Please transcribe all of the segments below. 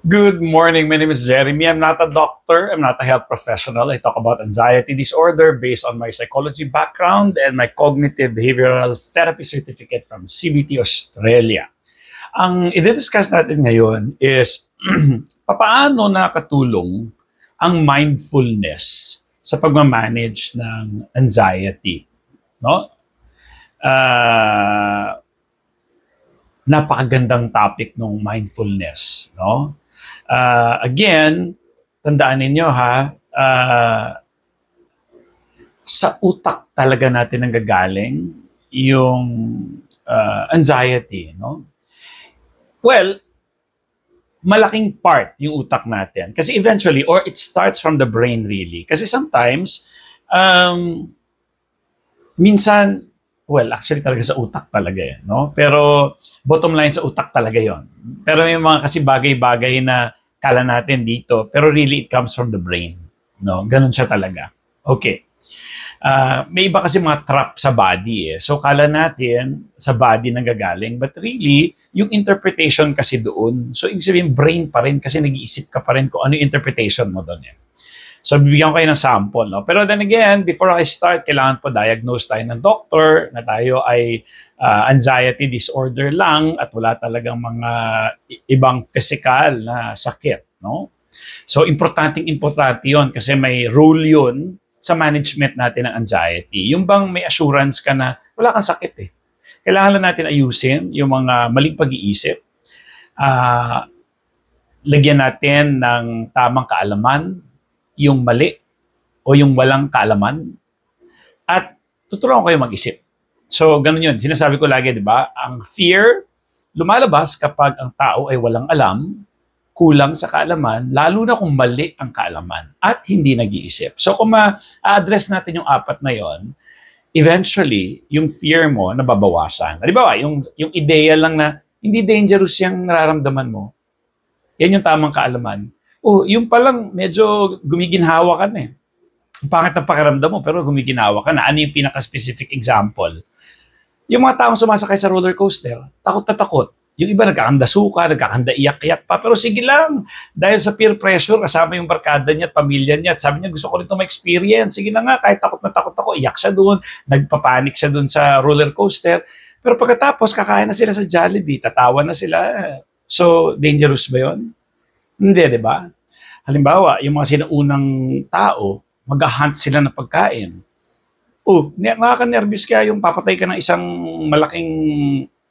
Good morning. My name is Jeremy. I'm not a doctor. I'm not a health professional. I talk about anxiety disorder based on my psychology background and my cognitive behavioral therapy certificate from CBT Australia. Ang i-discuss natin ngayon is papaano nakatulong ang mindfulness sa pagmamanage ng anxiety. No? Napakagandang topic ng mindfulness. No? Again, tandaan ninyo ha, sa utak talaga natin nanggagaling yung anxiety, no? Well, malaking part yung utak natin. Kasi eventually, or it starts from the brain really. Kasi sometimes, minsan, well, actually talaga sa utak talaga yan, no? Pero bottom line sa utak talaga yon. Pero may mga kasi bagay-bagay na kala natin dito, pero really it comes from the brain, no? Ganun siya talaga. Okay. May iba kasi mga trap sa body eh. So kala natin sa body nanggagaling, but really yung interpretation kasi doon. So ibig sabihin brain pa rin kasi nag-iisip ka pa rin kung ano yung interpretation mo doon eh. So, bibigyan ko kayo ng sample. No? Pero then again, before I start, kailangan po diagnose tayo ng doctor na tayo ay anxiety disorder lang at wala talagang mga ibang physical na sakit. No? So, importante yun kasi may role yun sa management natin ng anxiety. Yung bang may assurance ka na wala kang sakit eh. Kailangan lang natin ayusin yung mga maling pag-iisip. Lagyan natin ng tamang kaalaman yung mali o yung walang kaalaman at tuturuan ko kayo mag-isip. So, ganun yun. Sinasabi ko lagi, di ba? Ang fear, lumalabas kapag ang tao ay walang alam, kulang sa kaalaman, lalo na kung mali ang kaalaman at hindi nag-iisip. So, kung ma-address natin yung apat na yon, eventually, yung fear mo nababawasan. Di ba? Yung ideya lang na hindi dangerous yung nararamdaman mo. Yan yung tamang kaalaman. Oh, yung palang medyo gumiginhawa ka na eh. Pangit ang pakiramdam mo pero gumiginhawa ka na. Ano yung pinaka-specific example? Yung mga taong sumasakay sa roller coaster, takot na takot. Yung iba nagkakanda suka, nagkakanda iyak-iyak pa. Pero sige lang, dahil sa peer pressure, kasama yung barkada niya at pamilya niya. At sabi niya, gusto ko rin ito ma-experience. Sige na nga, kahit takot na takot ako, iyak siya doon. Nagpapanik siya doon sa roller coaster. Pero pagkatapos, kakain na sila sa Jollibee, tatawa na sila. So, dangerous ba yun? Hindi, di ba? Halimbawa, yung mga sinaunang tao, mag-hunt sila ng pagkain. Oh, nakaka-nervous kaya yung papatay ka ng isang malaking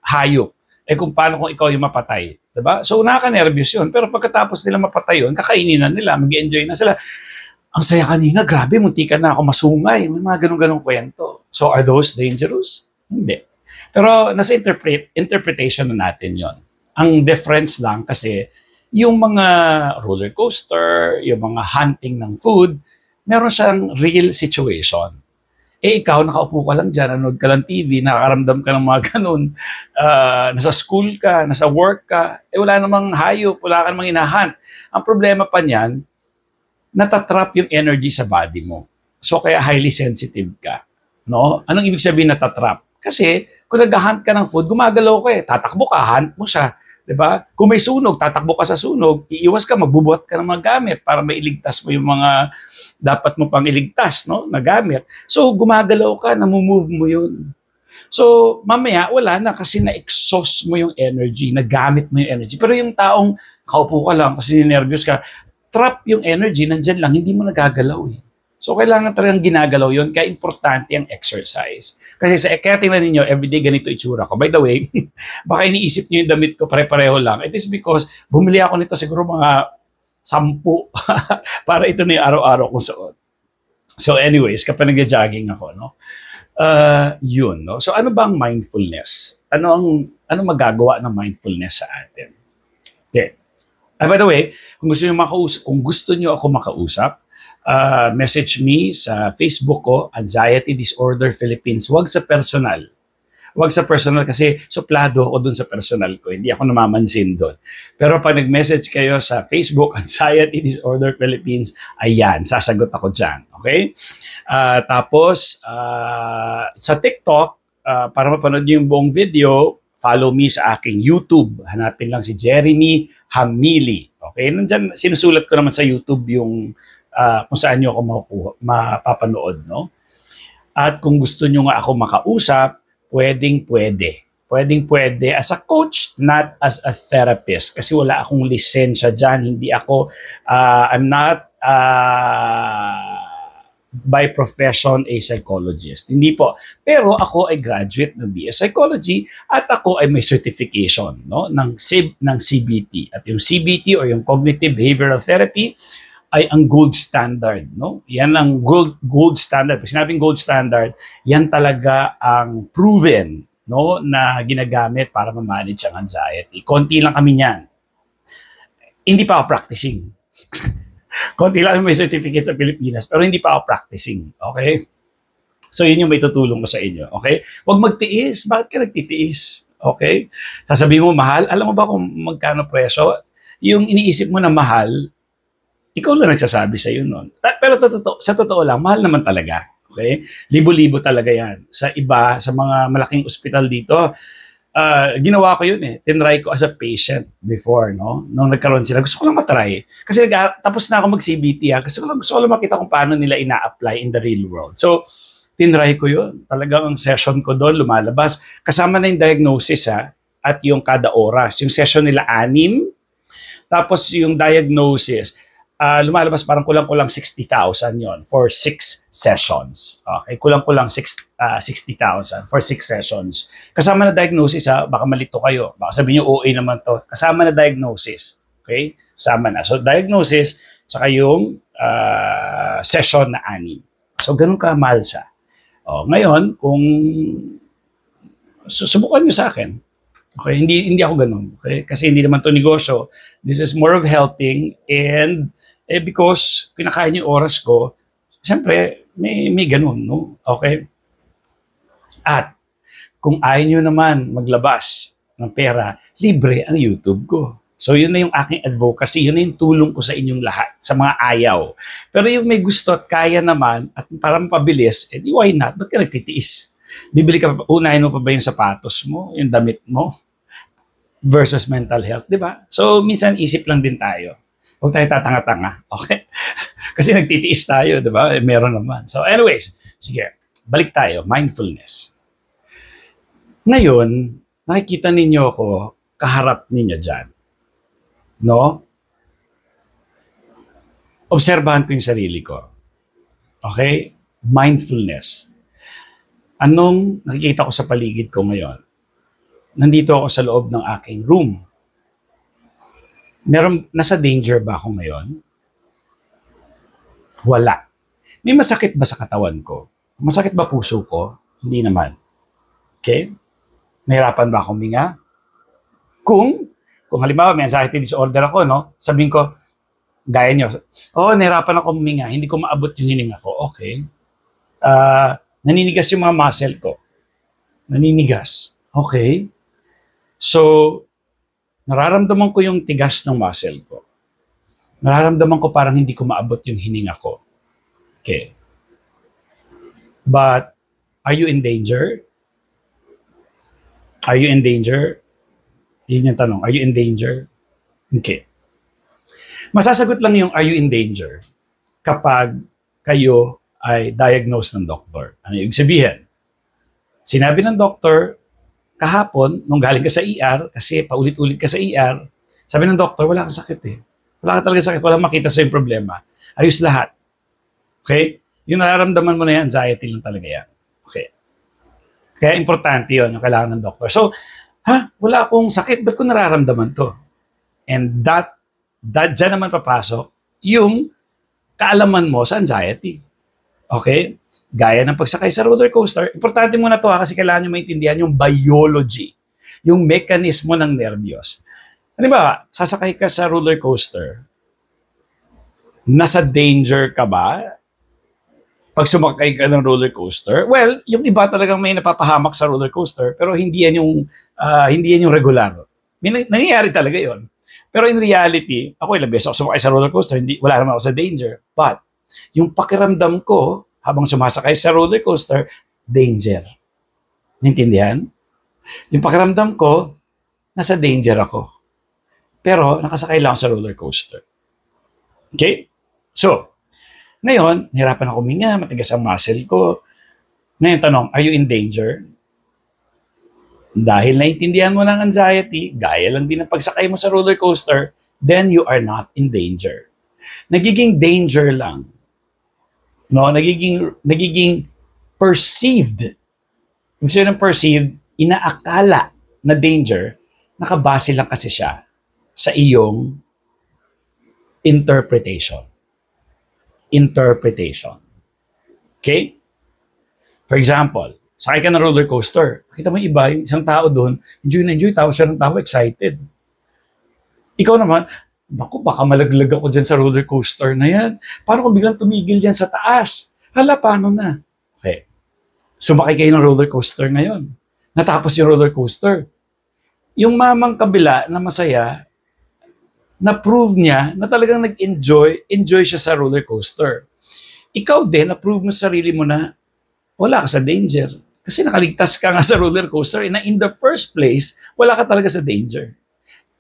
hayop. Eh kung paano kung ikaw yung mapatay. Di ba? So, nakaka-nervous yun. Pero pagkatapos nila mapatay yun, kakainin na nila, mag-enjoy na sila. Ang saya kanina, grabe, muntikan na ako masungay. May mga ganun-ganung kwento. So, are those dangerous? Hindi. Pero nasa interpretation na natin yon. Ang difference lang kasi, yung mga roller coaster, yung mga hunting ng food, meron siyang real situation. Eh ikaw, nakaupo ka lang dyan, nanood ka lang TV, nakakaramdam ka ng mga ganun, nasa school ka, nasa work ka, eh wala namang hayop, wala ka namang inahunt. Ang problema pa niyan, natatrap yung energy sa body mo. So kaya highly sensitive ka. No? Anong ibig sabihin natatrap? Kasi kung nag-hunt ka ng food, gumagalaw ka eh. Tatakbo ka, hunt mo siya. Diba? Kung may sunog, tatakbo ka sa sunog, iiwas ka, magbubuhat ka ng mga gamit para mailigtas mo yung mga dapat mo pang iligtas, no? Na gamit. So, gumagalaw ka, namumove mo yun. So, mamaya, wala na kasi na-exhaust mo yung energy, nagamit mo yung energy. Pero yung taong kaupo ka lang kasi nervous ka, trap yung energy, nandyan lang, hindi mo nagagalaw eh. So, kailangan talagang ginagalaw yun, kaya importante ang exercise. Kasi kaya tingnan ninyo, everyday ganito itsura ko. By the way, baka iniisip niyo yung damit ko pare-pareho lang. It is because bumili ako nito siguro mga 10 para ito na yung araw-araw kong suot. So anyways, kapag nag-jogging ako, no? Yun, no? So ano ba ang mindfulness? Ano magagawa ng mindfulness sa atin? Okay. By the way, kung gusto niyo ako makausap, message me sa Facebook ko, Anxiety Disorder Philippines. Huwag sa personal. Huwag sa personal kasi suplado ako dun sa personal ko. Hindi ako namamansin dun. Pero pag nag-message kayo sa Facebook, Anxiety Disorder Philippines, ayan, sasagot ako dyan. Okay? Tapos, sa TikTok, para mapanood niyo yung buong video, follow me sa aking YouTube. Hanapin lang si Jeremy Hamili. Okay? Okay? Nandyan, sinusulat ko naman sa YouTube yung kung saan nyo ako mapapanood, no? At kung gusto nyo nga ako makausap, pwedeng-pwede. Pwedeng-pwede as a coach, not as a therapist. Kasi wala akong lisensya dyan. Hindi ako, I'm not by profession a psychologist. Hindi po. Pero ako ay graduate ng BS Psychology at ako ay may certification, no, ng CBT. At yung CBT or yung Cognitive Behavioral Therapy ay ang gold standard, no? Yan ang gold standard. Pag sinabing gold standard, yan talaga ang proven, no, na ginagamit para ma-manage ang anxiety. Konti lang kami niyan. Hindi pa ako practicing. Konti lang may certificate sa Pilipinas, pero hindi pa ako practicing. Okay? So, yun yung may tutulong ko sa inyo. Okay? Huwag magtiis. Bakit ka nagtitiis? Okay? Sasabihin mo, mahal. Alam mo ba kung magkano presyo? Yung iniisip mo na mahal, ikaw lang nagsasabi sa iyo noon. Pero sa totoo lang, mahal naman talaga. Okay? Libo-libo talaga yan. Sa iba, sa mga malaking ospital dito, ginawa ko yun eh. Tinry ko as a patient before, no? Nung nagkaroon sila, gusto ko lang matry. Kasi tapos na ako mag-CBT, Gusto ko lang makita kung paano nila ina-apply in the real world. So, tinry ko yun. Talagang ang session ko doon, lumalabas. Kasama na yung diagnosis, at yung kada oras. Yung session nila, 6. Tapos yung diagnosis, lumalabas parang kulang-kulang 60,000 yon for 6 sessions. Okay, kulang-kulang 60,000 for 6 sessions. Kasama na diagnosis, baka malito kayo. Baka sabihin nyo, OA naman to. Kasama na diagnosis. Okay? Kasama na. So, diagnosis, saka yung session na 6. So, ganun kamahal siya. Ngayon, kung susubukan nyo sa akin, okay, hindi ako ganun. Okay? Kasi hindi naman to negosyo. This is more of helping and because kinakain yung oras ko, siyempre, may ganun, no? Okay? At, kung ayaw nyo naman maglabas ng pera, libre ang YouTube ko. So, yun na yung aking advocacy. Yun na yung tulong ko sa inyong lahat, sa mga ayaw. Pero yung may gusto at kaya naman, at para mapabilis, why not? Ba't ka nagtitiis? Bibili ka, unahin mo pa ba yung sapatos mo, yung damit mo, versus mental health, di ba? So, minsan isip lang din tayo. Huwag tayo tatanga-tanga, okay? Kasi nagtitiis tayo, di ba? Meron naman. So anyways, sige, balik tayo, mindfulness. Ngayon, nakikita ninyo ako, kaharap ninyo dyan. No? Obserbahan ko yung sarili ko. Okay? Mindfulness. Anong nakikita ko sa paligid ko ngayon? Nandito ako sa loob ng aking room. Nasa danger ba ako ngayon? Wala. May masakit ba sa katawan ko? Masakit ba puso ko? Hindi naman. Okay? Nahirapan ba akong huminga? Kung halimbawa may anxiety disorder ako, no? Sabihin ko, gaya nyo, nahirapan ako huminga, hindi ko maabot yung hininga ko. Okay. Naninigas yung mga muscle ko. Naninigas. Okay. So, nararamdaman ko yung tigas ng muscle ko. Nararamdaman ko parang hindi ko maabot yung hininga ko. Okay. But, are you in danger? Are you in danger? Yun yung tanong. Are you in danger? Okay. Masasagot lang yung are you in danger kapag kayo ay diagnosed ng doktor. Ano yung sabihin? Sinabi ng doktor, kahapon, nung galing ka sa ER, kasi paulit-ulit ka sa ER, sabi ng doktor, wala kang sakit eh. Wala ka talaga sakit, walang makita sa yung problema. Ayos lahat. Okay? Yung nararamdaman mo na yan, anxiety lang talaga yan. Okay. Kaya importante yun, yung kailangan ng doktor. So, wala akong sakit, ba't ko nararamdaman to? And dyan naman papasok yung kaalaman mo sa anxiety. Okay? Gaya ng pagsakay sa roller coaster, importante muna to kasi kailangan nyo maintindihan yung biology, yung mekanismo ng nervyos. Ano ba, sasakay ka sa roller coaster, nasa danger ka ba pag sumakay ka ng roller coaster? Well, yung iba talagang may napapahamak sa roller coaster, pero hindi yan yung regular. Nangyayari talaga yon. Pero in reality, ako ilang beses ako sumakay sa roller coaster, wala naman ako sa danger. But, yung pakiramdam ko, habang sumasakay sa roller coaster, danger. Naintindihan? Yung pakiramdam ko, nasa danger ako. Pero nakasakay lang ako sa roller coaster. Okay? So, ngayon, nahirapan ako huminga, matigas ang muscle ko. Ngayon tanong, are you in danger? Dahil naintindihan mo ng anxiety, gaya lang din ang pagsakay mo sa roller coaster, then you are not in danger. Nagiging danger lang. No, nagiging perceived. Ibig sabihin ng perceived, inaakala na danger, nakabase lang kasi siya sa iyong interpretation. Interpretation. Okay? For example, sakay ka ng roller coaster. Kita mo yung iba, yung isang tao doon, enjoy na enjoy, tawa siya ng tawa, excited. Ikaw naman, naku, baka malaglag ako dyan sa roller coaster na yan. Paano kung biglang tumigil yan sa taas? Hala, paano na? Okay. Sumakay kayo ng roller coaster ngayon. Natapos yung roller coaster. Yung mamang kabila na masaya, na-prove niya na talagang enjoy siya sa roller coaster. Ikaw din, na-prove mo sa sarili mo na wala ka sa danger. Kasi nakaligtas ka nga sa roller coaster na in the first place, wala ka talaga sa danger.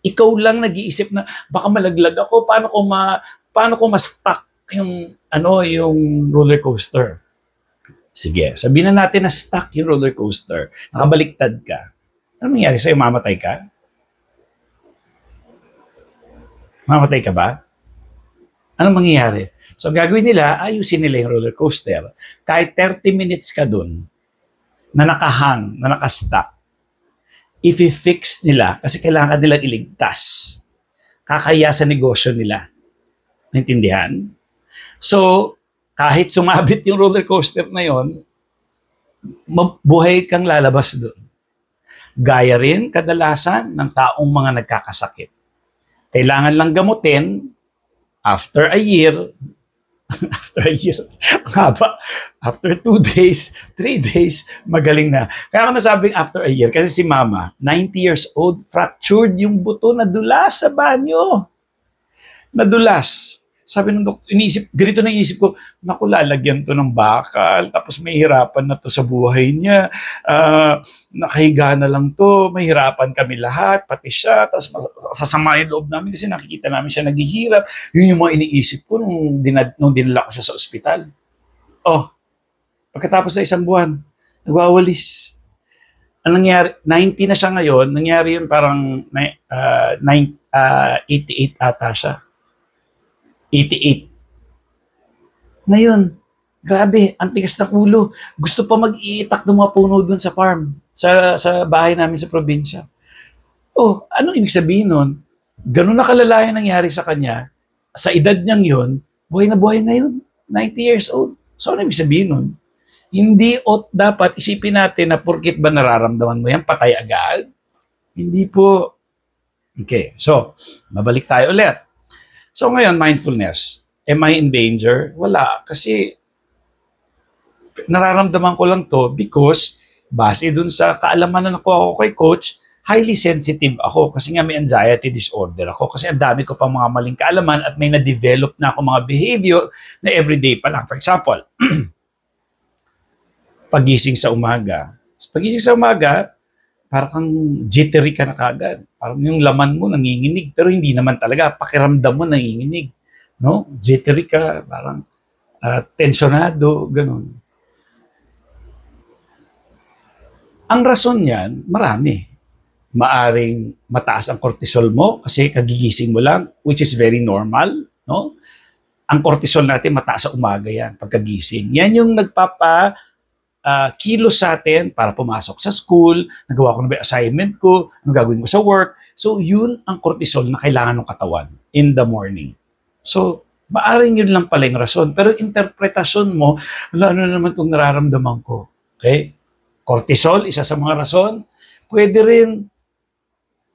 Ikaw lang nag-iisip na baka malaglag ako, paano ko ma-stuck yung roller coaster. Sige, sabihin na natin na stuck yung roller coaster, nakabaliktad ka. Ano nangyari sa'yo? Mamatay ka? Mamatay ka ba? Anong mangyayari? So, gagawin nila, ayusin nila yung roller coaster. Kahit 30 minutes ka dun, na nakahang, na nakastuck, i-fix nila kasi kailangan nilang iligtas. Kakaya sa negosyo nila. Naintindihan? So, kahit sumabit yung roller coaster na yon, buhay kang lalabas doon. Gaya rin kadalasan ng taong mga nagkakasakit. Kailangan lang gamutin after a year, after 2 days, 3 days, magaling na. Kaya ako nasabing after a year, kasi si mama, 90 years old, fractured yung buto, nadulas sa banyo. Nadulas. Sabi ng doktor, ganito na iisip ko, naku, lalagyan to ng bakal, tapos may hirapan na to sa buhay niya, nakahiga na lang to, may hirapan kami lahat, pati siya, tapos sasama yung loob namin kasi nakikita namin siya naghihirap. Yun yung mga iniisip ko nung dinala ko siya sa ospital. Oh, pagkatapos na 1 buwan, nagwawalis. Ang nangyari, 90 na siya ngayon, nangyari yun parang 88 ata siya. 88. Ngayon, grabe, ang tigas ng ulo. Gusto pa mag-iitak ng mga puno doon sa farm, sa bahay namin sa probinsya. Oh, ano ibig sabihin nun? Ganun na kalala yung nangyari sa kanya. Sa edad niyang yun, buhay na buhay ngayon. 90 years old. So, ano ibig sabihin nun? Hindi dapat isipin natin na porkit ba nararamdaman mo yan, patay agad? Hindi po. Okay, so, mabalik tayo ulit. So ngayon, mindfulness. Am I in danger? Wala. Kasi nararamdaman ko lang to because base dun sa kaalaman na nakuha ko kay coach, highly sensitive ako kasi nga may anxiety disorder ako. Kasi ang dami ko pa mga maling kaalaman at may na-develop na ako mga behavior na everyday pa lang. For example, pagising sa umaga. Pagising sa umaga, parang kang jittery ka na kagad. Parang yung laman mo nanginginig, pero hindi naman talaga. Pakiramdam mo nanginginig. No? Jittery ka, parang tensionado, ganun. Ang rason niyan, marami. Maaring mataas ang cortisol mo kasi kagigising mo lang, which is very normal. No? Ang cortisol natin mataas sa umaga yan, pagkagising. Yan yung kilos sa atin para pumasok sa school, nagawa ko na ba yung assignment ko, ang gagawin ko sa work. So, yun ang cortisol na kailangan ng katawan in the morning. So, maaring yun lang pala yung rason. Pero interpretasyon mo, ano naman itong nararamdaman ko. Okay? Cortisol, isa sa mga rason. Pwede rin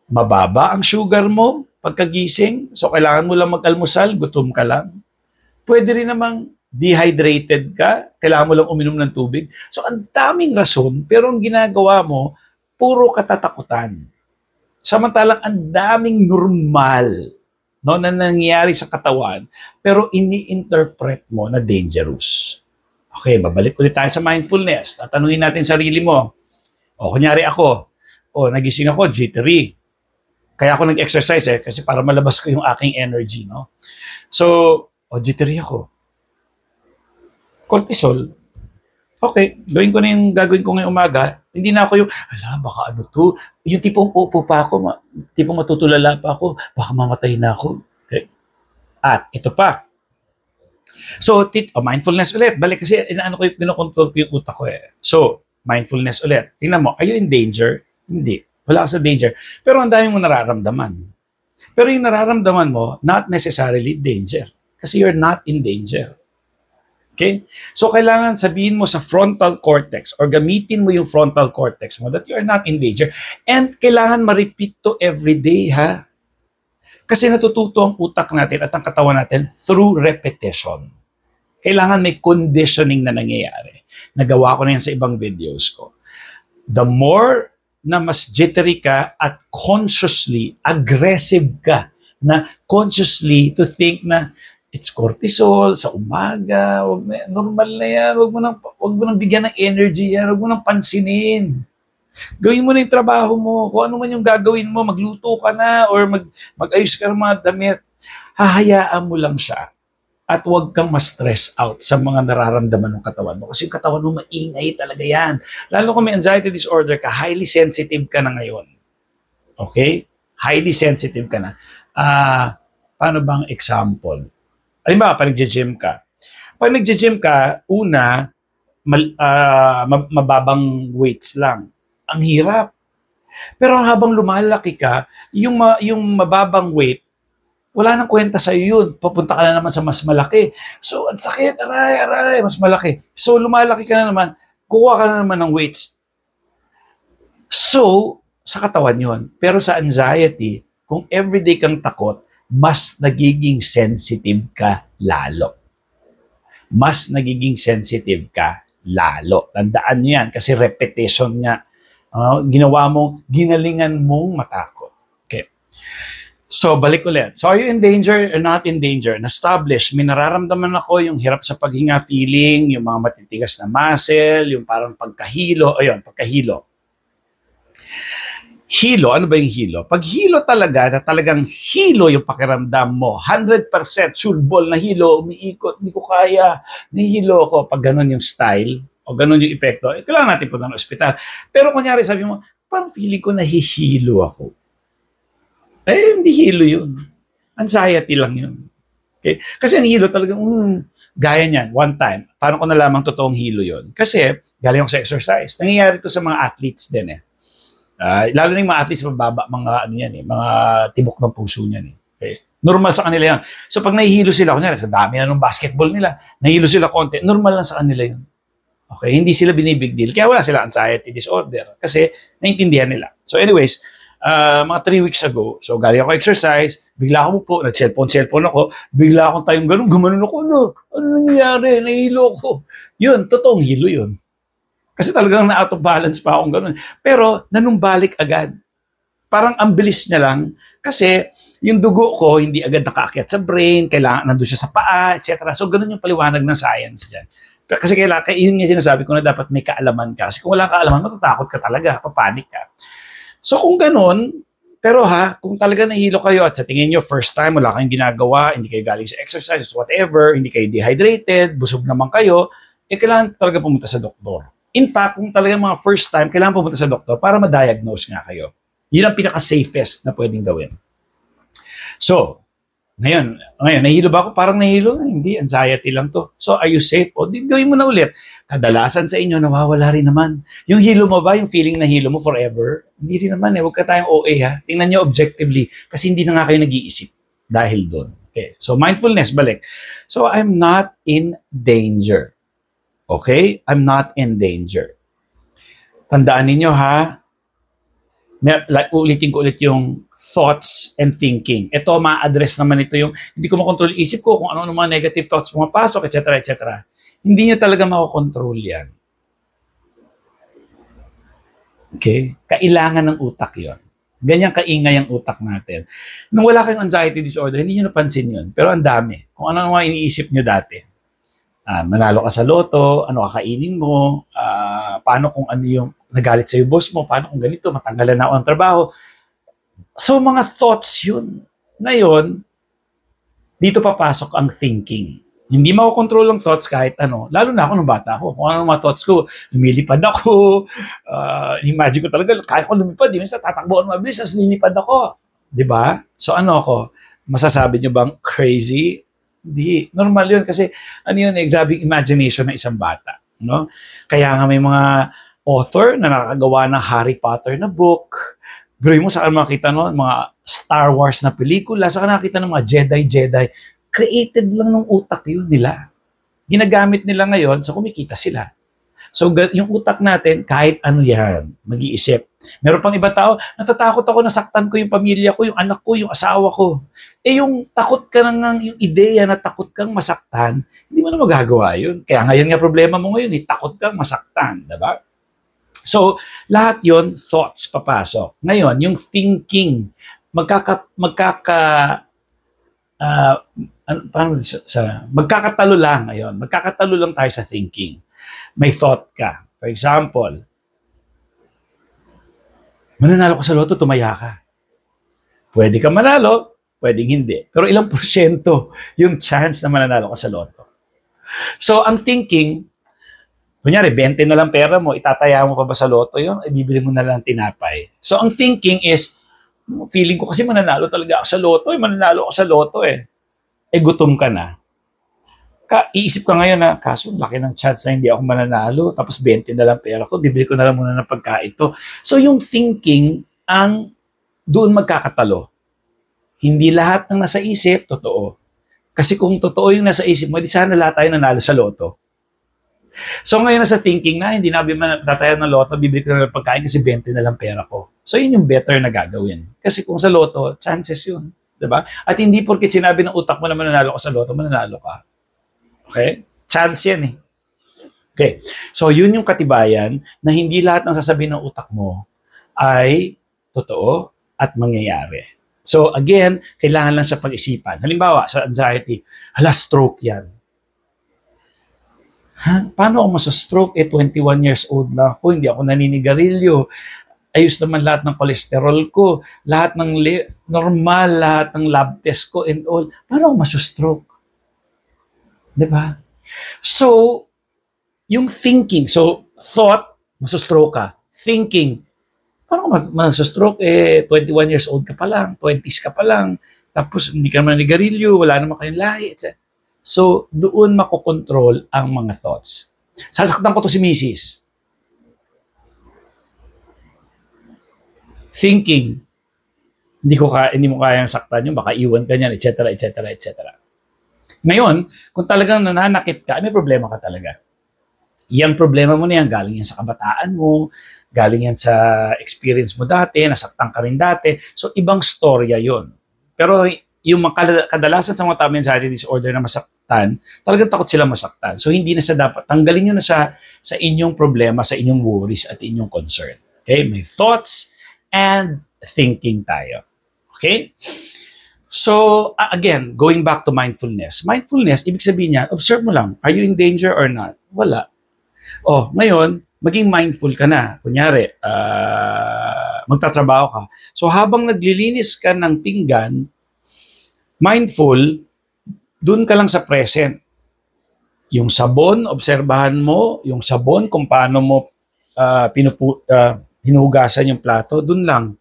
mababa ang sugar mo pagkagising. So, kailangan mo lang mag-almusal, gutom ka lang. Pwede rin namang dehydrated ka, kailangan mo lang uminom ng tubig. So, ang daming rason, pero ang ginagawa mo, puro katatakutan. Samantalang ang daming normal na nangyayari sa katawan, pero ini-interpret mo na dangerous. Okay, babalik ulit tayo sa mindfulness. Tatanungin natin sarili mo. O, kunyari ako, nagising ako, jittery. Kaya ako nag-exercise kasi para malabas ko yung aking energy, no? So, jittery ako. Cortisol. Okay, gawin ko na yung gagawin ko ngayong umaga. Hindi na ako yung, baka ano to? Yung tipong upo pa ako, tipong matutulala pa ako, baka mamatay na ako. Okay. At ito pa. So, mindfulness ulit. Balik kasi inaano ko yung kinokontrol ko yung utak ko So, mindfulness ulit. Tingnan mo, are you in danger? Hindi. Wala ka sa danger. Pero ang dami mo nararamdaman. Pero yung nararamdaman mo, not necessarily danger. Kasi you're not in danger. Okay? So, kailangan sabihin mo sa frontal cortex or gamitin mo yung frontal cortex mo that you are not in danger. And kailangan ma-repeat to every day, ha? Kasi natututo ang utak natin at ang katawan natin through repetition. Kailangan may conditioning na nangyayari. Nagawa ko na yan sa ibang videos ko. The more na mas jittery ka at consciously aggressive ka, na consciously to think na it's cortisol sa umaga, normal na yan, wag mo nang bigyan ng energy yan, wag mo nang pansinin. Gawin mo na yung trabaho mo, kung ano man yung gagawin mo, magluto ka na or mag-ayos ka ng mga damit, hahayaan mo lang siya at wag kang ma-stress out sa mga nararamdaman ng katawan mo. Kasi yung katawan mo maingay talaga yan. Lalo kung may anxiety disorder ka, highly sensitive ka na ngayon. Okay? Highly sensitive ka na. Paano bang example? Halimbawa, pag nag-gym ka. Pag nag-gym ka, una, mababang weights lang. Ang hirap. Pero habang lumalaki ka, yung mababang weight, wala nang kwenta sa'yo yun. Papunta ka na naman sa mas malaki. So, ang sakit, aray, mas malaki. So, lumalaki ka na naman, kuha ka na naman ng weights. So, sa katawan yun. Pero sa anxiety, kung everyday kang takot, mas nagiging sensitive ka lalo. Mas nagiging sensitive ka lalo. Tandaan nyo yan kasi repetition nga. Ginalingan mong matakot. Okay. So, balik ulit. So, are you in danger or not in danger? Na-establish, may nararamdaman ako yung hirap sa paghinga feeling, yung mga matitigas na muscle, yung parang pagkahilo. Ayun, pagkahilo. Hilo, ano ba yung hilo? Pag hilo talaga, na talagang hilo yung pakiramdam mo, 100% sure ball na hilo, umiikot, hindi ko kaya, nahihilo ako. Pag ganun yung style, o ganun yung epekto, kailangan natin punta ng ospital. Pero kunyari sabi mo, parang feeling ko nahihilo ako. Hindi hilo yun. Anxiety lang yun. Okay? Kasi ang hilo talagang, gaya niyan, one time. Paano ko nalamang totoong hilo yun? Kasi, galing ako sa exercise. Nangyayari to sa mga athletes din lalo na yung mga athletes mababa, mga tibok ng puso niyan. Okay? Normal sa kanila yan. So pag nahihilo sila, kunyari, sa dami na ng basketball nila, nahihilo sila konti, normal lang sa kanila yun. Okay? Hindi sila binibig deal. Kaya wala sila anxiety disorder kasi naintindihan nila. So anyways, mga 3 weeks ago, so galing ako exercise, bigla ako po, nag-cellphone ako, bigla akong tayong ganun, gumanon ako, ano nangyayari? Nahihilo ako. Yun, totoong hilo yun. Kasi talagang na-out of balance pa akong gano'n. Pero nanumbalik agad. Parang ang bilis niya lang kasi yung dugo ko hindi agad nakaakyat sa brain, kailangan nandun siya sa paa, etc. So gano'n yung paliwanag ng science dyan. Kasi yun yung sinasabi ko na dapat may kaalaman ka. Kasi kung wala kaalaman, matatakot ka talaga, papanik ka. So kung gano'n, pero kung talaga nahilo kayo at sa tingin nyo, first time, wala kayong ginagawa, hindi kayo galing sa exercise, whatever, hindi kayo dehydrated, busog naman kayo, kailangan talaga pumunta sa doktor. In fact, kung talagang mga first time, kailangan pumunta sa doktor para ma-diagnose nga kayo. Yun ang pinaka-safest na pwedeng gawin. So, ngayon, nahilo ba ako? Parang nahilo. Hindi, anxiety lang to. So, are you safe? O, gawin mo na ulit. Kadalasan sa inyo, nawawala rin naman. Yung hilo mo ba, yung feeling na hilo mo forever? Hindi rin naman Huwag ka tayong OA Tingnan nyo objectively. Kasi hindi na nga kayo nag-iisip dahil doon. Okay. So, mindfulness, balik. So, I'm not in danger. Okay? I'm not in danger. Tandaan ninyo ulitin ko ulit yung thoughts and thinking. Ito, ma-address naman ito yung, hindi ko makontrol isip ko kung ano mga negative thoughts pumapasok, etc. etc. Hindi nyo talaga makokontrol yan. Okay? Kailangan ng utak yon. Ganyan kaingay ang utak natin. Nung wala kayong anxiety disorder, hindi nyo napansin yun. Pero ang dami. Kung ano mga iniisip nyo dati. Manalo ka sa loto, ano kakainin mo, paano kung ano yung nagalit sa'yo boss mo, paano kung ganito, matanggalan na ako ng trabaho. So, mga thoughts yun. Ngayon, dito papasok ang thinking. Hindi makokontrol ang thoughts kahit ano. Lalo na ako nung bata ako. Kung ano mga thoughts ko, lumilipad ako. Imagine ko talaga, kaya ko lumipad. Yung isa, tatakbo ako mabilis, as lilipad ako. Diba? So ano ako? Masasabi nyo bang crazy? Hindi. Normal yun kasi ano yun eh, grabe imagination ng isang bata. No? Kaya nga may mga author na nakagawa ng Harry Potter na book. Pero mo saan makita no, mga Star Wars na pelikula, saan nakita ng mga Jedi. Created lang ng utak yun nila. Ginagamit nila ngayon, so kumikita sila. So yung utak natin, kahit ano yan, mag-iisip. Meron pang iba tao, natatakot ako, nasaktan ko yung pamilya ko, yung anak ko, yung asawa ko. Eh yung takot ka nang, yung ideya na takot kang masaktan, hindi mo na magagawa yun. Kaya ngayon nga problema mo ngayon, takot kang masaktan, diba? So, lahat yon thoughts papasok. Ngayon, yung thinking, magkakatalo lang, ayun. Magkakatalo lang tayo sa thinking. May thought ka. For example, mananalo ka sa loto, tumaya ka. Pwede ka manalo, pwedeng hindi. Pero ilang porsyento yung chance na mananalo ka sa loto? So, ang thinking, kunyari, 20 na lang pera mo, itataya mo pa ba sa loto yun? Ibibili mo na lang tinapay. So, ang thinking is, feeling ko kasi mananalo talaga ako sa loto, mananalo ako sa loto eh. Eh, gutom ka na. Iisip ka ngayon na, kaso laki ng chance na hindi ako mananalo, tapos 20 na lang pera ko, bibili ko na lang muna ng pagkain to. So, yung thinking, ang doon magkakatalo. Hindi lahat ng nasa isip, totoo. Kasi kung totoo yung nasa isip mo, di sana lahat tayo nanalo sa loto. So ngayon nasa thinking na, hindi na tatayan ng loto, bibili ko na lang pagkain kasi 20 na lang pera ko. So yun yung better na gagawin. Kasi kung sa loto, chances yun. Diba? At hindi porket sinabi ng utak mo na mananalo ka sa loto, mananalo ka. Okay? Chance yan eh. Okay. So yun yung katibayan na hindi lahat ng sasabihin ng utak mo ay totoo at mangyayari. So again, kailangan lang siya pag-isipan. Halimbawa, sa anxiety, stroke yan. Paano ako masastroke? 21 years old na ako, hindi ako naninigarilyo. Ayos naman lahat ng cholesterol ko, lahat ng normal, lahat ng lab test ko and all. Paano ako masastroke? Diba? So, yung thinking, so thought, masastroke ka. Thinking, paano ako masastroke? 21 years old ka pa lang, 20s ka pa lang, tapos hindi ka naman naninigarilyo, wala naman kayong lahi, etc. So, doon makokontrol ang mga thoughts. Sasaktan ko to si Mrs. Thinking, hindi mo kayang saktan yun, baka iwan ka niyan, etc., etc., etc. Ngayon, kung talagang nananakit ka, may problema ka talaga. Yang problema mo na yan, galing yan sa kabataan mo, galing yan sa experience mo dati, nasaktan ka rin dati. So, ibang storya yun. Pero yung kadalasan sa mga tao may anxiety disorder na masaktan, talagang takot silang masaktan. So, hindi na siya dapat. Tanggalin nyo na siya sa inyong problema, sa inyong worries at inyong concern. Okay? May thoughts and thinking tayo. Okay? So, again, going back to mindfulness. Mindfulness, ibig sabihin niya, observe mo lang, are you in danger or not? Wala. Oh, ngayon, maging mindful ka na. Kunyari, magtatrabaho ka. So, habang naglilinis ka ng pinggan, mindful, dun ka lang sa present. Yung sabon, obserbahan mo, yung sabon, kung paano mo hinugasan yung plato, dun lang.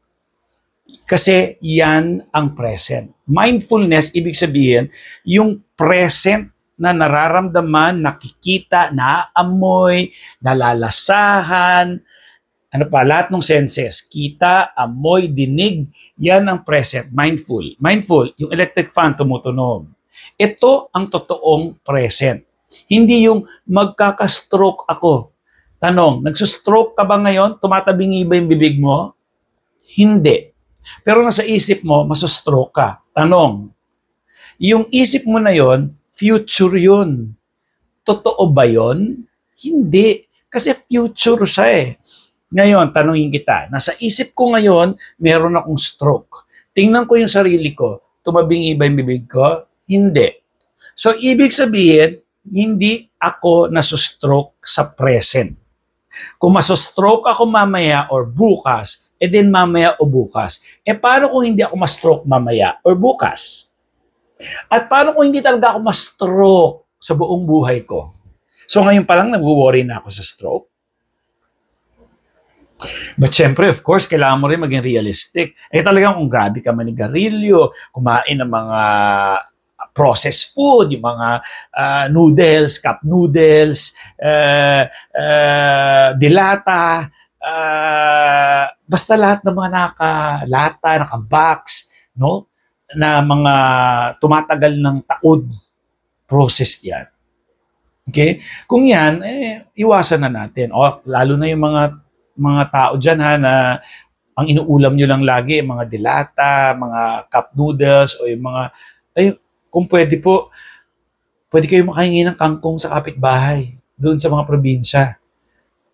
Kasi yan ang present. Mindfulness, ibig sabihin, yung present na nararamdaman, nakikita, naaamoy, nalalasahan, lahat ng senses, kita, amoy, dinig, yan ang present, mindful. Mindful, yung electric fan tumutunog. Ito ang totoong present. Hindi yung magkaka-stroke ako. Tanong, nagsustroke ka ba ngayon? Tumatabingi ba yung bibig mo? Hindi. Pero nasa isip mo, masustroke ka. Tanong, yung isip mo na yon, future yun. Totoo ba yon? Hindi. Kasi future siya eh. Ngayon, tanungin kita, nasa isip ko ngayon, meron akong stroke. Tingnan ko yung sarili ko, tumabingi ba yung bibig ko? Hindi. So, ibig sabihin, hindi ako nasustroke sa present. Kung masustroke ako mamaya or bukas, then mamaya o bukas. Paano kung hindi ako ma-stroke mamaya or bukas? At paano kung hindi talaga ako ma-stroke sa buong buhay ko? So ngayon pa lang nag-worry na ako sa stroke. But syempre, of course, kailangan mo rin maging realistic. Talagang kung grabe ka manigarilyo, kumain ng mga processed food, yung mga noodles, cup noodles, dilata, basta lahat ng mga nakalata, nakabox, no? Na mga tumatagal ng taod, processed yan. Okay? Kung yan, iwasan na natin. O, lalo na yung mga tao dyan ha, na ang inuulam nyo lang lagi, mga dilata, mga cup noodles, o yung mga, kung pwede po, pwede kayo makahingi ng kangkong sa kapitbahay, doon sa mga probinsya.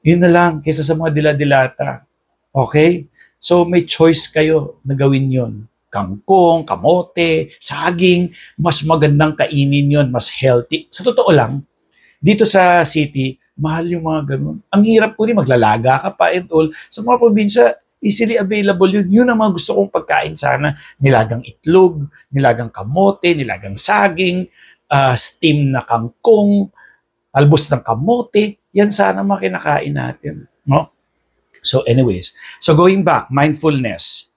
Yun na lang, kaysa sa mga dila-dilata. Okay? So, may choice kayo na gawin yun. Kangkong, kamote, saging, mas magandang kainin yun, mas healthy. Sa totoo lang, dito sa city, mahal yung mga ganun. Ang hirap po rin, maglalaga ka pa and all. Sa mga probinsya, easily available yun. Yun ang mga gusto kong pagkain sana. Nilagang itlog, nilagang kamote, nilagang saging, steam na kangkong, talbos ng kamote. Yan sana mga kinakain natin. No? So anyways, so going back, mindfulness.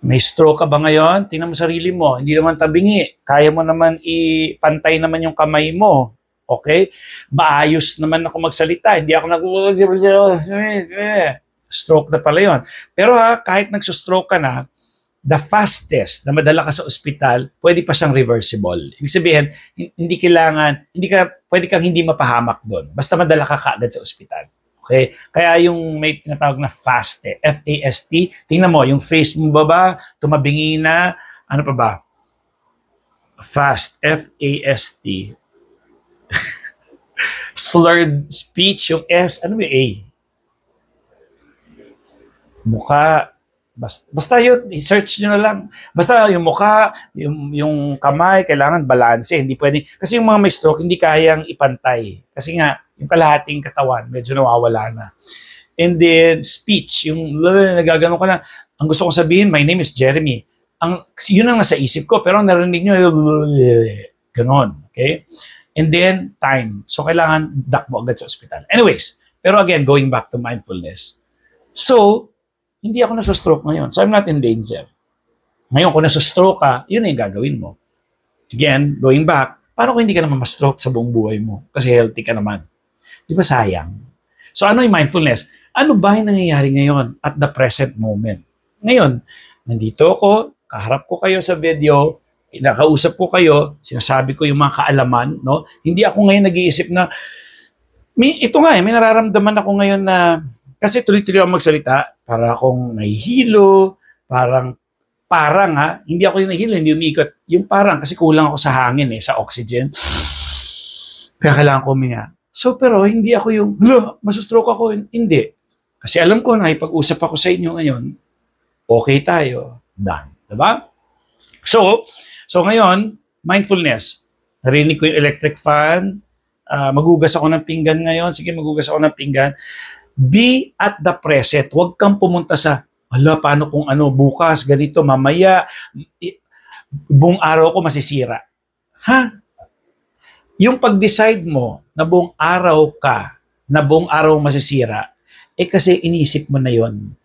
May stroke ka ba ngayon? Tingnan mo sarili mo. Hindi naman tabingi. Kaya mo naman ipantay naman yung kamay mo. Okay? Maayos naman ako magsalita. Hindi ako stroke na pala yun. Pero kahit nagsustroke ka na, the fastest na madala ka sa ospital, pwede pa siyang reversible. Ibig sabihin, pwede kang hindi mapahamak doon. Basta madala ka kaagad sa ospital. Okay? Kaya yung may tinatawag na FAST, F-A-S-T, tingnan mo, yung face mo ba, tumabingi na, ano pa ba? FAST, F-A-S-T. Slurred speech, yung S, ano yung A? Mukha, basta yun, i-search nyo na lang. Basta yung mukha, yung kamay, kailangan balanse. Hindi pwede, kasi yung mga may stroke, hindi kayang ipantay. Kasi nga, yung kalahating katawan, medyo nawawala na. And then, speech, yung nagaganon ka na, ang gusto ko sabihin, my name is Jeremy. Yun ang nasa isip ko, pero ang narinig nyo, ganon. Okay? And then, time. So, kailangan dakbo agad sa ospital. Anyways, pero again, going back to mindfulness. So, hindi ako nasa-stroke ngayon. So, I'm not in danger. Ngayon, kung nasa-stroke ka, yun na yung gagawin mo. Again, going back, paano kung hindi ka naman ma-stroke sa buong buhay mo? Kasi healthy ka naman. Di ba sayang? So, ano yung mindfulness? Ano ba yung nangyayari ngayon at the present moment? Ngayon, nandito ako, kaharap ko kayo sa video, kinakausap ko kayo, sinasabi ko yung mga kaalaman, no? Hindi ako ngayon nag-iisip na, may nararamdaman ako ngayon na, kasi tuloy-tuloy ako magsalita, para akong nahihilo, parang hindi ako yung nahihilo, hindi umiikot. Yung parang, kasi kulang ako sa hangin sa oxygen. Kaya kailangan ko huminga. So, pero hindi ako yung, masustroke ako. Hindi. Kasi alam ko, nakipag-usap ako sa inyo ngayon, okay tayo. Done. Diba? So ngayon, mindfulness. Narinig ko yung electric fan. Magugas ako ng pinggan ngayon. Sige, magugas ako ng pinggan. Be at the present. Huwag kang pumunta sa, paano kung bukas, ganito, mamaya, buong araw ko masisira. Yung pag-decide mo na buong araw masisira, kasi inisip mo na yon,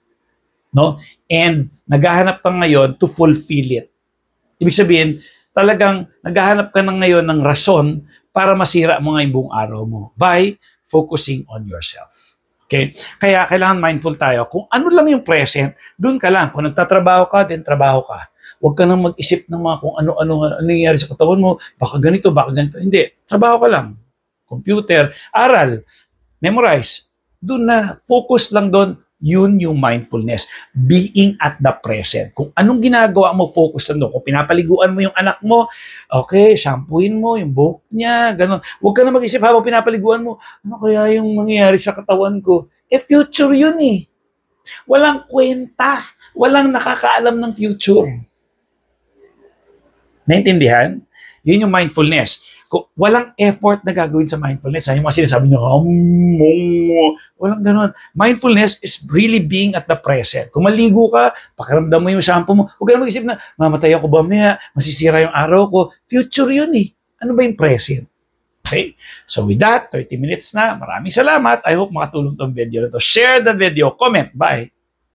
no? And naghahanap ka ngayon to fulfill it. Ibig sabihin, talagang naghahanap ka na ngayon ng rason para masira mo nga yung buong araw mo by focusing on yourself. Okay? Kaya kailangan mindful tayo. Kung ano lang yung present, doon ka lang. Kung nagtatrabaho ka, then trabaho ka. Huwag ka nang mag-isip ng mga kung ano nangyayari sa katawan mo. Baka ganito. Hindi. Trabaho ka lang. Computer, aral, memorize. Doon na. Focus lang doon. Yun yung mindfulness. Being at the present. Kung anong ginagawa mo, focus lang doon. Kung pinapaliguan mo yung anak mo, okay, shampooin mo yung buhok niya, gano'n. Huwag ka na mag-isip habang pinapaliguan mo, ano kaya yung mangyayari sa katawan ko? Future yun Walang kwenta. Walang nakakaalam ng future. Naintindihan? Yun yung mindfulness. Walang effort na gagawin sa mindfulness. Yung mga sinasabi nyo, walang ganun. Mindfulness is really being at the present. Kung maligo ka, pakiramdam mo yung shampoo mo, huwag ka mag-isip na, mamatay ako ba maya, masisira yung araw ko. Future yun eh. Ano ba yung present? Okay? So with that, 30 minutes na. Maraming salamat. I hope makatulong tong video na to. Share the video. Comment. Bye.